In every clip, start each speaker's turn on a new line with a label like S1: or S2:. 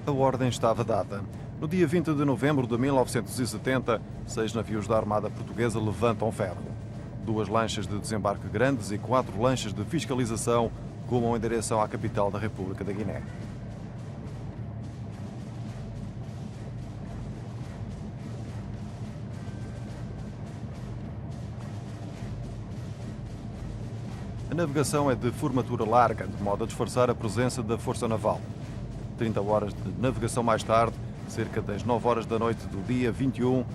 S1: A ordem estava dada. No dia 20 de novembro de 1970, 6 navios da Armada Portuguesa levantam ferro. 2 lanchas de desembarque grandes e 4 lanchas de fiscalização rumam em direção à capital da República da Guiné. A navegação é de formatura larga, de modo a disfarçar a presença da Força Naval. 30 horas de navegação mais tarde, cerca das 9 horas da noite do dia 21,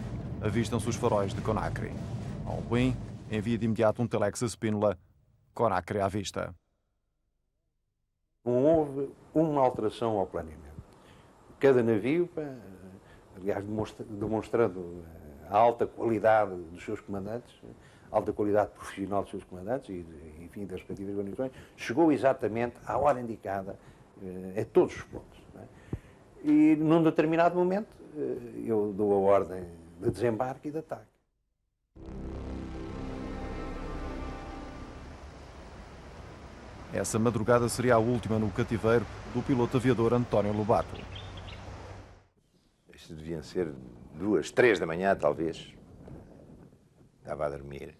S1: avistam-se os faróis de Conakry. Albuim envia de imediato um telex a Spínola, Conakry à vista.
S2: Não houve uma alteração ao planeamento. Cada navio, aliás, demonstrando a alta qualidade dos seus comandantes, a alta qualidade profissional dos seus comandantes e, enfim, das respectivas guarnições, chegou exatamente à hora indicada a todos os pontos. Não é? E, num determinado momento, eu dou a ordem de desembarque e de ataque.
S1: Essa madrugada seria a última no cativeiro do piloto aviador António Lobato.
S3: Isto deviam ser 2, 3 da manhã, talvez. Estava a dormir.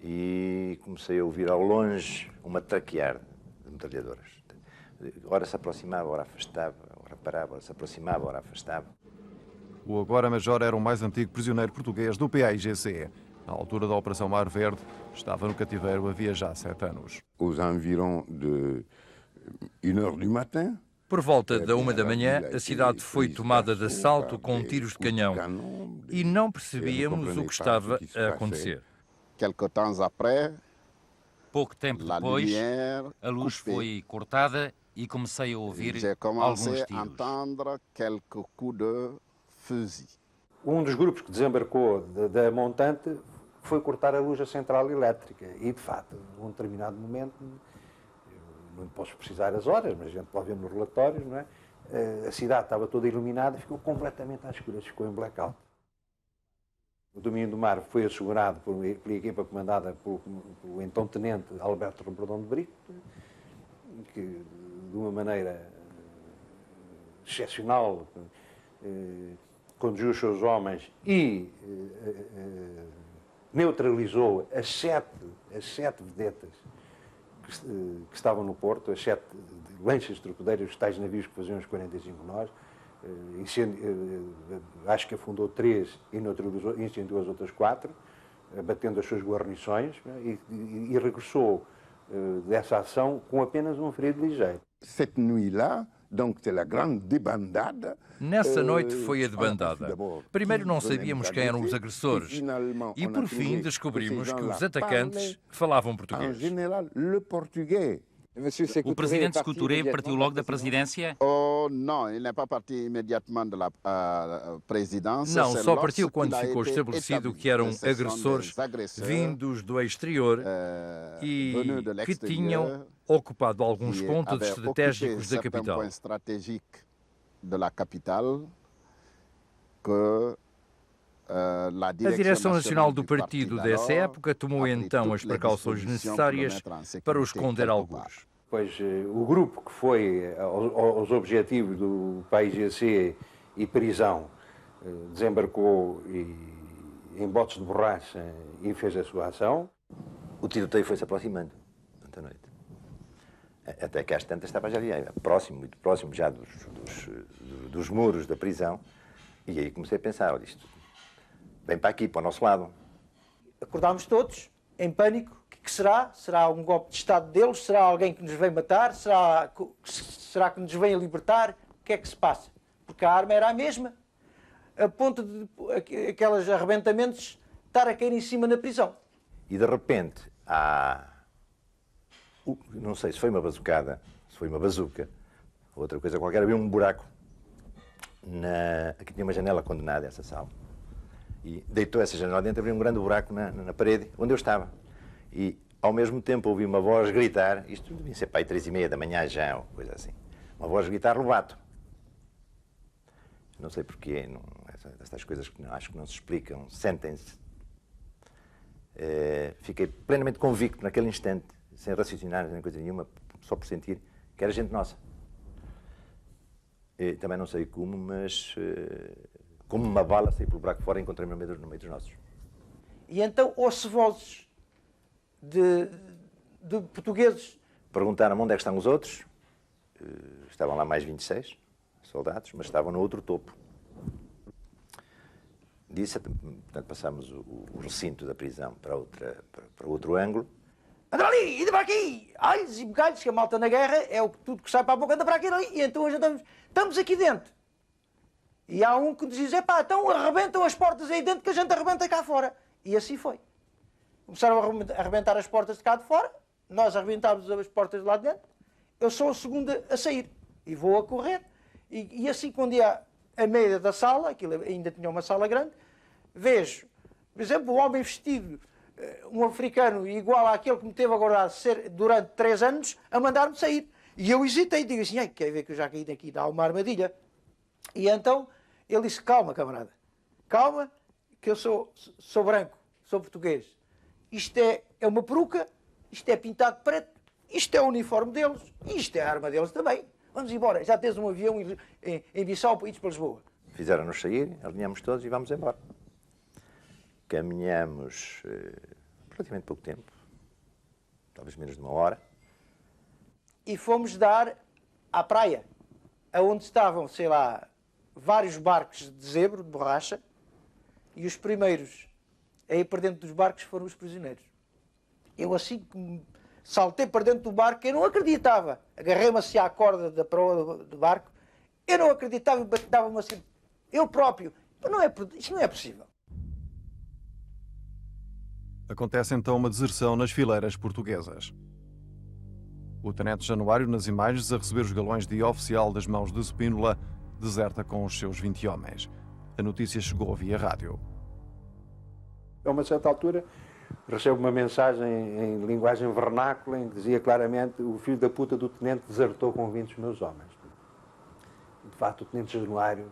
S3: E comecei a ouvir ao longe uma traquear de metralhadoras. Ora se aproximava, ora afastava, ora parava, ora se aproximava, ora afastava.
S1: O agora Major era o mais antigo prisioneiro português do PAIGC. Na altura da Operação Mar Verde, estava no cativeiro havia já 7 anos.
S4: Aux environs de 1h du matin.
S5: Por volta da 1 da manhã, a cidade foi tomada de assalto com tiros de canhão e não percebíamos o que estava a acontecer.
S4: Quelque temps après,
S6: pouco tempo depois, a luz foi cortada e comecei a ouvir alguns tiros.
S2: Um dos grupos que desembarcou da montante foi cortar a luz da central elétrica e, de facto, num determinado momento, não posso precisar as horas, mas a gente pode ver nos relatórios, não é? A cidade estava toda iluminada e ficou completamente às escuras, ficou em blackout. O domínio do mar foi assegurado pela equipa comandada pelo então tenente Alberto Romberdão de Brito, que de uma maneira excepcional conduziu os seus homens e neutralizou as sete vedetas que estavam no porto, as 7 lanchas de torpedeiros, os tais navios que faziam os 45 nós. Acho que afundou 3 e incendiou as outras 4, batendo as suas guarnições, e regressou dessa ação com apenas um ferido ligeiro.
S4: Cette nuit-là, donc c'est la grande débandade.
S5: Nessa noite foi a debandada. Primeiro não sabíamos quem eram os agressores e, por fim, descobrimos que os atacantes falavam português.
S6: O presidente Sékou Touré partiu logo da presidência?
S4: Não,
S5: só partiu quando ficou estabelecido que eram agressores vindos do exterior e que tinham ocupado alguns pontos estratégicos da capital. A direção nacional do partido dessa época tomou então as precauções necessárias para os esconder alguns.
S2: Pois o grupo que foi aos objetivos do PAIGC e prisão desembarcou em botes de borracha e fez a sua ação.
S3: O tiroteio foi-se aproximando durante a noite. Até que às tantas estava já próximo, muito próximo já dos muros da prisão. E aí comecei a pensar, olha, isto vem para aqui, para o nosso lado.
S7: Acordámos todos, em pânico. O que será? Será um golpe de Estado deles? Será alguém que nos vem matar? Será que nos vem a libertar? O que é que se passa? Porque a arma era a mesma, a ponto de aqueles arrebentamentos estar a cair em cima na prisão.
S3: E de repente, não sei se foi uma bazucada, se foi uma bazuca, outra coisa qualquer, havia um buraco. Aqui tinha uma janela condenada, essa sala. E deitou essa janela dentro, abriu um grande buraco na parede onde eu estava. E, ao mesmo tempo, ouvi uma voz gritar, isto devia ser para aí 3h30 da manhã já, ou coisa assim. Uma voz gritar, Lobato. Não sei porquê, estas coisas que acho que não se explicam, sentem-se. Fiquei plenamente convicto naquele instante, sem raciocinar, nem coisa nenhuma, só por sentir que era gente nossa. Também não sei como, mas como uma bala saí pelo buraco fora e encontrei-me no meio dos nossos.
S7: E então ouço vozes de portugueses.
S3: Perguntaram onde é que estão os outros. Estavam lá mais 26 soldados, mas estavam no outro topo. Portanto, passámos o recinto da prisão para outro ângulo.
S7: Anda ali, anda para aqui! Alhos e begalhos, que a malta na guerra é tudo que sai para a boca, anda para aqui ali. E então hoje estamos aqui dentro. E há um que nos diz, então arrebentam as portas aí dentro que a gente arrebenta cá fora. E assim foi. Começaram a arrebentar as portas de cá de fora, nós arrebentámos as portas de lá de dentro, eu sou o segundo a sair. E vou a correr. E assim, quando ia a meia da sala, aquilo ainda tinha uma sala grande, vejo, por exemplo, um homem vestido, um africano igual àquele que me teve agora durante 3 anos, a mandar-me sair. E eu hesitei, digo assim, quer ver que eu já caí daqui, dá uma armadilha. E então ele disse, calma, camarada, calma, que eu sou branco, sou português. Isto é uma peruca, isto é pintado de preto, isto é o uniforme deles, e isto é a arma deles também. Vamos embora, já tens um avião em Bissau para ir para Lisboa.
S3: Fizeram-nos sair, alinhamos todos e vamos embora. Caminhamos praticamente pouco tempo, talvez menos de 1 hora.
S7: E fomos dar à praia, onde estavam, sei lá, vários barcos de zebro, de borracha, e os primeiros a ir para dentro dos barcos foram os prisioneiros. Eu assim que saltei para dentro do barco, eu não acreditava. Agarrei-me assim à corda da proa do barco, eu não acreditava e dava-me assim, eu próprio. Isto não é possível.
S1: Acontece então uma deserção nas fileiras portuguesas. O tenente Januário, nas imagens, a receber os galões de oficial das mãos de Spínola, deserta com os seus 20 homens. A notícia chegou via rádio.
S2: A uma certa altura, recebo uma mensagem em linguagem vernácula em que dizia claramente o filho da puta do tenente desertou com 20 dos meus homens. De facto, o tenente Januário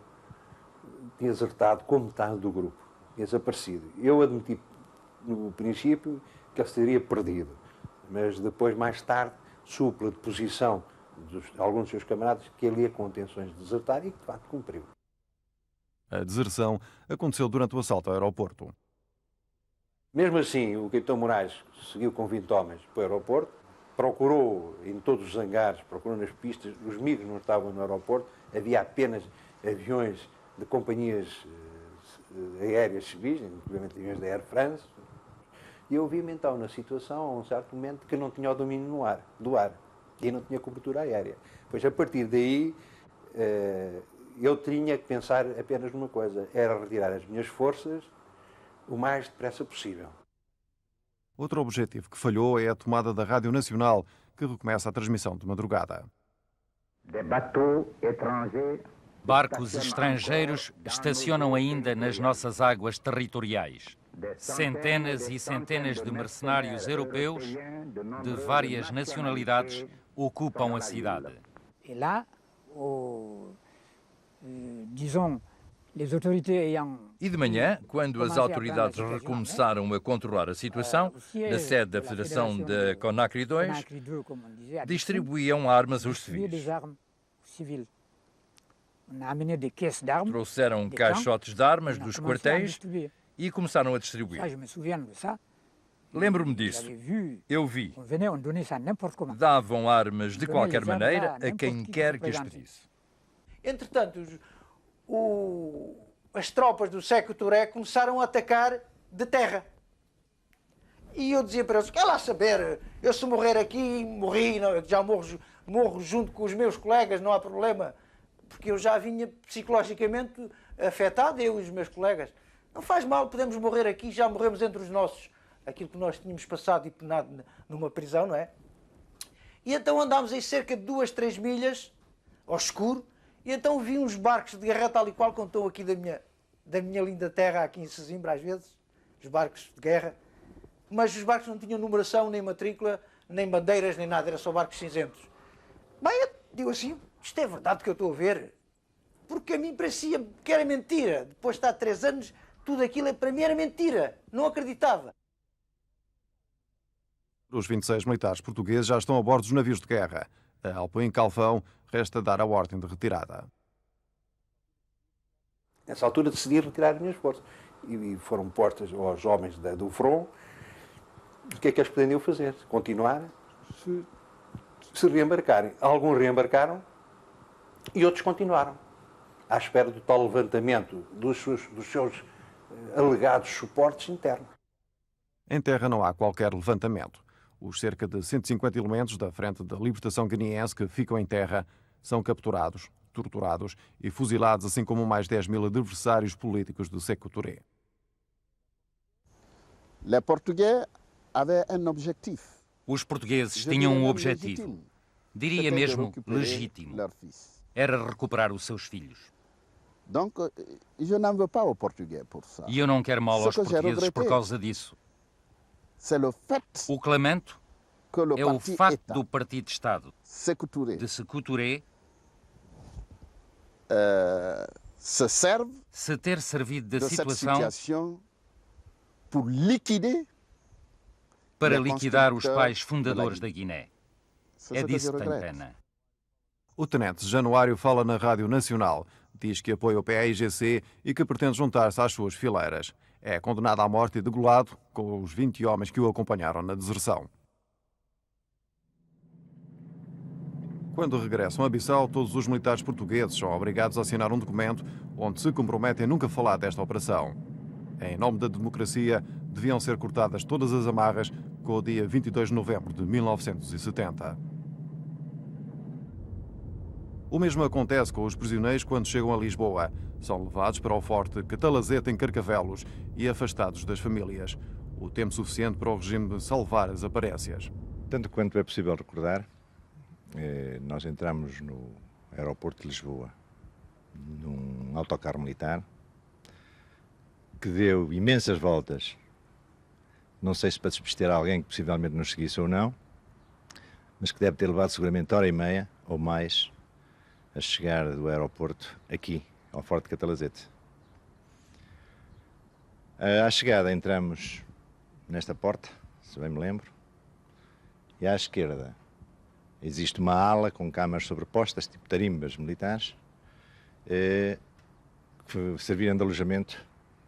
S2: tinha desertado com metade do grupo, tinha desaparecido. Eu admiti no princípio que ele se teria perdido, mas depois, mais tarde, soube pela deposição de alguns dos seus camaradas que ele ia com intenções de desertar e que de facto cumpriu.
S1: A deserção aconteceu durante o assalto ao aeroporto.
S2: Mesmo assim, o capitão Moraes seguiu com 20 homens para o aeroporto, procurou em todos os hangares, procurou nas pistas, os amigos não estavam no aeroporto, havia apenas aviões de companhias aéreas civis, inclusive aviões da Air France, e eu vi-me então na situação, a um certo momento, que não tinha o domínio do ar e não tinha cobertura aérea. Pois a partir daí eu tinha que pensar apenas numa coisa, era retirar as minhas forças o mais depressa possível.
S1: Outro objetivo que falhou é a tomada da Rádio Nacional, que recomeça a transmissão de madrugada.
S6: Barcos estrangeiros estacionam ainda nas nossas águas territoriais. Centenas e centenas de mercenários europeus de várias nacionalidades ocupam a cidade.
S8: E lá,
S5: E de manhã, quando as autoridades recomeçaram a controlar a situação, na sede da Federação da Conakry II, distribuíam armas aos civis. Trouxeram caixotes de armas dos quartéis e começaram a distribuir. Lembro-me disso. Eu vi. Davam armas de qualquer maneira a quem quer que as pedisse.
S7: Entretanto, as tropas do Sékou Touré começaram a atacar de terra. E eu dizia para eles, quer lá saber, eu se morrer aqui, morri, não, já morro junto com os meus colegas, não há problema. Porque eu já vinha psicologicamente afetado, eu e os meus colegas. Não faz mal, podemos morrer aqui, já morremos entre os nossos. Aquilo que nós tínhamos passado e penado numa prisão, não é? E então andámos em cerca de 2, 3 milhas, ao escuro, e então vi uns barcos de guerra tal e qual, como estão aqui da minha linda terra, aqui em Sesimbra, às vezes, os barcos de guerra. Mas os barcos não tinham numeração, nem matrícula, nem bandeiras, nem nada, eram só barcos cinzentos. Bem, eu digo assim, isto é verdade que eu estou a ver? Porque a mim parecia que era mentira. Depois de estar 3 anos, tudo aquilo para mim era mentira. Não acreditava.
S1: Os 26 militares portugueses já estão a bordo dos navios de guerra. A Alpin Calfão resta dar a ordem de retirada.
S2: Nessa altura decidi retirar as minhas forças. E foram postas aos homens do front. O que é que eles pretendiam fazer? Continuar, se reembarcarem. Alguns reembarcaram e outros continuaram, à espera do tal levantamento dos seus alegados suportes internos.
S1: Em terra não há qualquer levantamento. Os cerca de 150 elementos da Frente da Libertação Guineense que ficam em terra são capturados, torturados e fuzilados, assim como mais 10 mil adversários políticos de Sékou Touré.
S6: Os portugueses tinham um objetivo, diria mesmo legítimo. Era recuperar os seus filhos. E eu não quero mal aos portugueses por causa disso. O que lamento é o facto do Partido de Estado de Sékou Touré se ter servido da situação para liquidar os pais fundadores da Guiné. É disso que tem pena.
S1: O tenente Januário fala na Rádio Nacional, diz que apoia o PAIGC e que pretende juntar-se às suas fileiras. É condenado à morte e degolado com os 20 homens que o acompanharam na deserção. Quando regressam a Bissau, todos os militares portugueses são obrigados a assinar um documento onde se comprometem a nunca falar desta operação. Em nome da democracia, deviam ser cortadas todas as amarras com o dia 22 de novembro de 1970. O mesmo acontece com os prisioneiros quando chegam a Lisboa. São levados para o Forte Catalazete em Carcavelos e afastados das famílias. O tempo suficiente para o regime salvar as aparências.
S3: Tanto quanto é possível recordar, nós entramos no aeroporto de Lisboa, num autocarro militar, que deu imensas voltas, não sei se para despistar alguém que possivelmente nos seguisse ou não, mas que deve ter levado seguramente hora e meia ou mais a chegar do aeroporto aqui, ao Forte Catalazete. À chegada entramos nesta porta, se bem me lembro, e à esquerda existe uma ala com câmaras sobrepostas, tipo tarimbas militares, que serviram de alojamento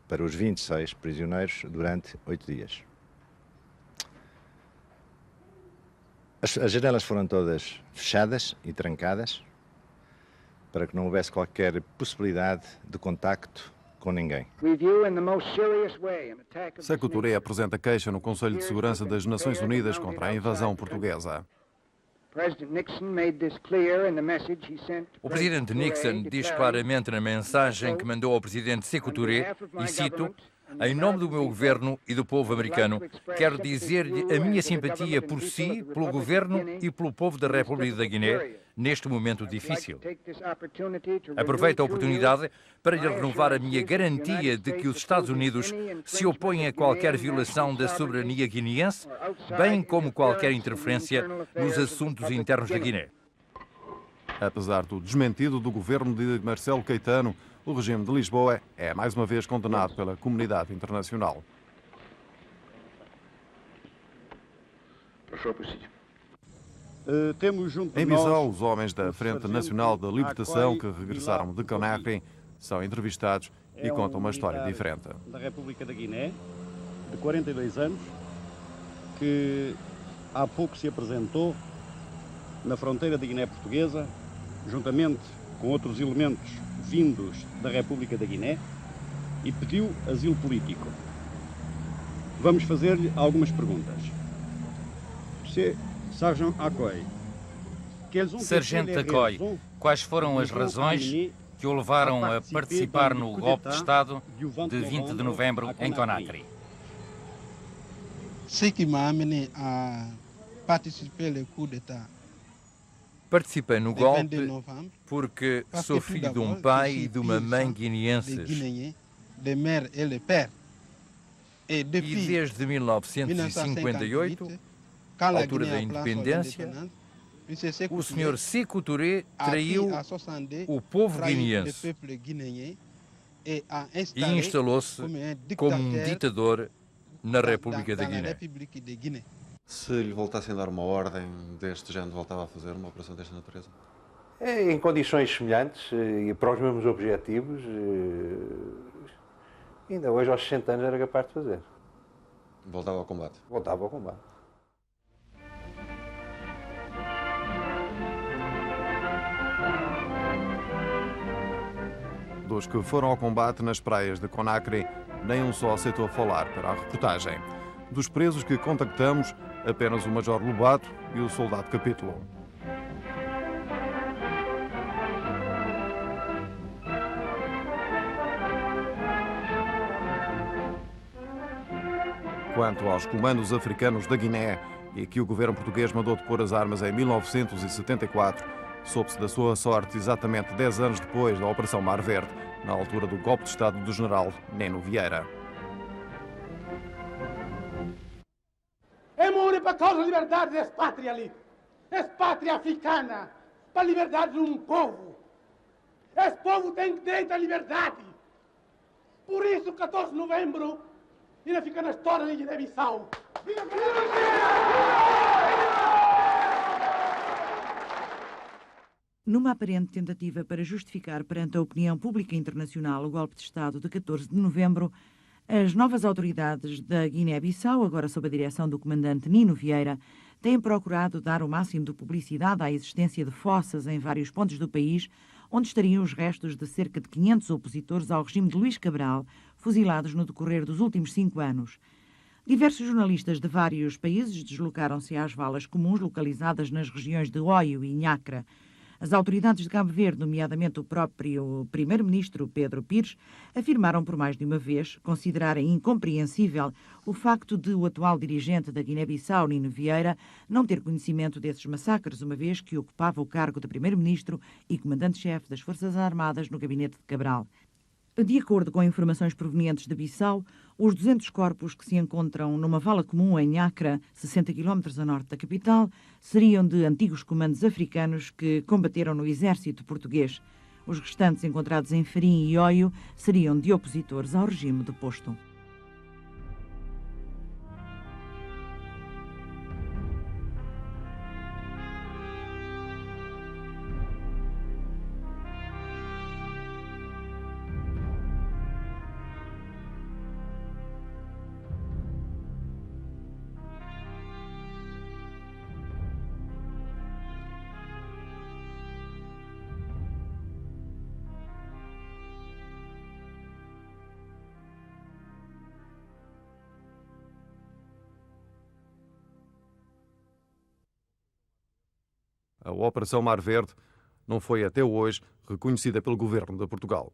S3: para os 26 prisioneiros durante 8 dias. As janelas foram todas fechadas e trancadas para que não houvesse qualquer possibilidade de contacto com ninguém.
S1: Sékou Touré apresenta queixa no Conselho de Segurança das Nações Unidas contra a invasão portuguesa.
S5: O presidente Nixon diz claramente na mensagem que mandou ao presidente Sékou Touré, e cito: "Em nome do meu governo e do povo americano, quero dizer-lhe a minha simpatia por si, pelo governo e pelo povo da República da Guiné neste momento difícil. Aproveito a oportunidade para lhe renovar a minha garantia de que os Estados Unidos se opõem a qualquer violação da soberania guineense, bem como qualquer interferência nos assuntos internos da Guiné."
S1: Apesar do desmentido do governo de Marcelo Caetano, o regime de Lisboa é mais uma vez condenado pela comunidade internacional. Em Bissau, os homens da Frente Nacional da Libertação que regressaram de Conakry são entrevistados e contam uma história diferente.
S8: Da República da Guiné, de 42 anos, que há pouco se apresentou na fronteira da Guiné Portuguesa, juntamente com outros elementos vindos da República da Guiné, e pediu asilo político. Vamos fazer-lhe algumas perguntas.
S6: Sargento Acoy, quais foram as razões que o levaram a participar no golpe de Estado de 20 de novembro em Conakry?
S9: Ce qui m'a amené à participer au coup d'État.
S5: Participei no golpe porque sou filho de um pai e de uma mãe guineenses. E desde 1958, à altura da independência, o Sr. Sékou Touré traiu o povo guineense e instalou-se como um ditador na República da Guiné.
S1: Se lhe voltassem a dar uma ordem deste género, voltava a fazer uma operação desta natureza?
S2: em condições semelhantes e para os mesmos objetivos, ainda hoje aos 60 anos era capaz de fazer.
S1: Voltava ao combate.
S2: Voltava ao combate.
S1: Dos que foram ao combate nas praias de Conakry, nem um só aceitou falar para a reportagem. Dos presos que contactamos, apenas o Major Lobato e o soldado Capítulo. Quanto aos comandos africanos da Guiné, e que o governo português mandou depor as armas em 1974, soube-se da sua sorte exatamente 10 anos depois da Operação Mar Verde, na altura do golpe de Estado do general Neno Vieira.
S10: É morrer para a causa da liberdade dessa pátria ali. Essa pátria africana, para a liberdade de um povo. Esse povo tem direito à liberdade. Por isso, 14 de novembro, ainda fica na história de Guiné-Bissau.
S11: Numa aparente tentativa para justificar perante a opinião pública internacional o golpe de Estado de 14 de novembro, as novas autoridades da Guiné-Bissau, agora sob a direção do comandante Nino Vieira, têm procurado dar o máximo de publicidade à existência de fossas em vários pontos do país, onde estariam os restos de cerca de 500 opositores ao regime de Luís Cabral, fuzilados no decorrer dos últimos 5 anos. Diversos jornalistas de vários países deslocaram-se às valas comuns localizadas nas regiões de Oio e Nhacra. As autoridades de Cabo Verde, nomeadamente o próprio primeiro-ministro Pedro Pires, afirmaram por mais de uma vez considerarem incompreensível o facto de o atual dirigente da Guiné-Bissau, Nino Vieira, não ter conhecimento desses massacres, uma vez que ocupava o cargo de primeiro-ministro e comandante-chefe das Forças Armadas no gabinete de Cabral. De acordo com informações provenientes de Bissau, os 200 corpos que se encontram numa vala comum em Nhacra, 60 km a norte da capital, seriam de antigos comandos africanos que combateram no exército português. Os restantes, encontrados em Farim e Oio, seriam de opositores ao regime deposto.
S1: A Operação Mar Verde não foi até hoje reconhecida pelo governo de Portugal.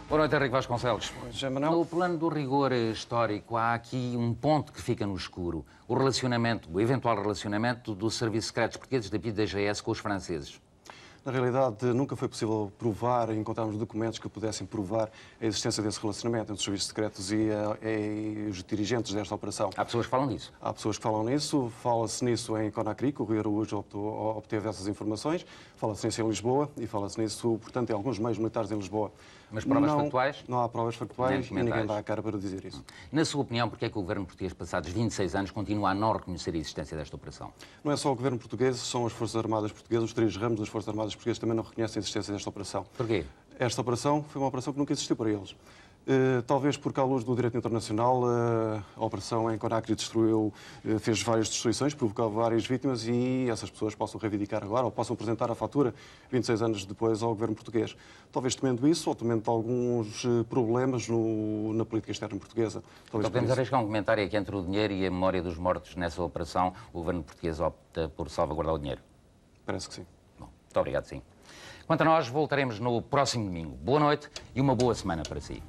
S6: Boa noite, Henrique Vasconcelos. No plano do rigor histórico, há aqui um ponto que fica no escuro. O eventual relacionamento dos serviços secretos portugueses da DGS com os franceses.
S12: Na realidade, nunca foi possível provar, encontrarmos documentos que pudessem provar a existência desse relacionamento entre os serviços secretos e os dirigentes desta operação.
S6: Há pessoas que falam nisso?
S12: Há pessoas que falam nisso. Fala-se nisso em Conakry, que o Rui Araújo obteve essas informações. Fala-se nisso em Lisboa e fala-se nisso, portanto, em alguns meios militares em Lisboa.
S6: Mas provas factuais?
S12: Não há provas factuais e ninguém dá a cara para dizer isso.
S6: Na sua opinião, porquê é que o governo português, passados 26 anos, continua a não reconhecer a existência desta operação?
S12: Não é só o governo português, são as Forças Armadas portuguesas, os 3 ramos das Forças Armadas portuguesas também não reconhecem a existência desta operação.
S6: Porquê?
S12: Esta operação foi uma operação que nunca existiu para eles. Talvez porque, à luz do direito internacional, a operação em Conakry fez várias destruições, provocou várias vítimas e essas pessoas possam reivindicar agora ou possam apresentar a fatura 26 anos depois ao governo português. Talvez temendo isso ou temendo alguns problemas na política externa portuguesa.
S6: Então podemos arriscar um comentário aqui entre o dinheiro e a memória dos mortos nessa operação. O governo português opta por salvaguardar o dinheiro?
S12: Parece que sim.
S6: Bom, muito obrigado, sim. Quanto a nós, voltaremos no próximo domingo. Boa noite e uma boa semana para si.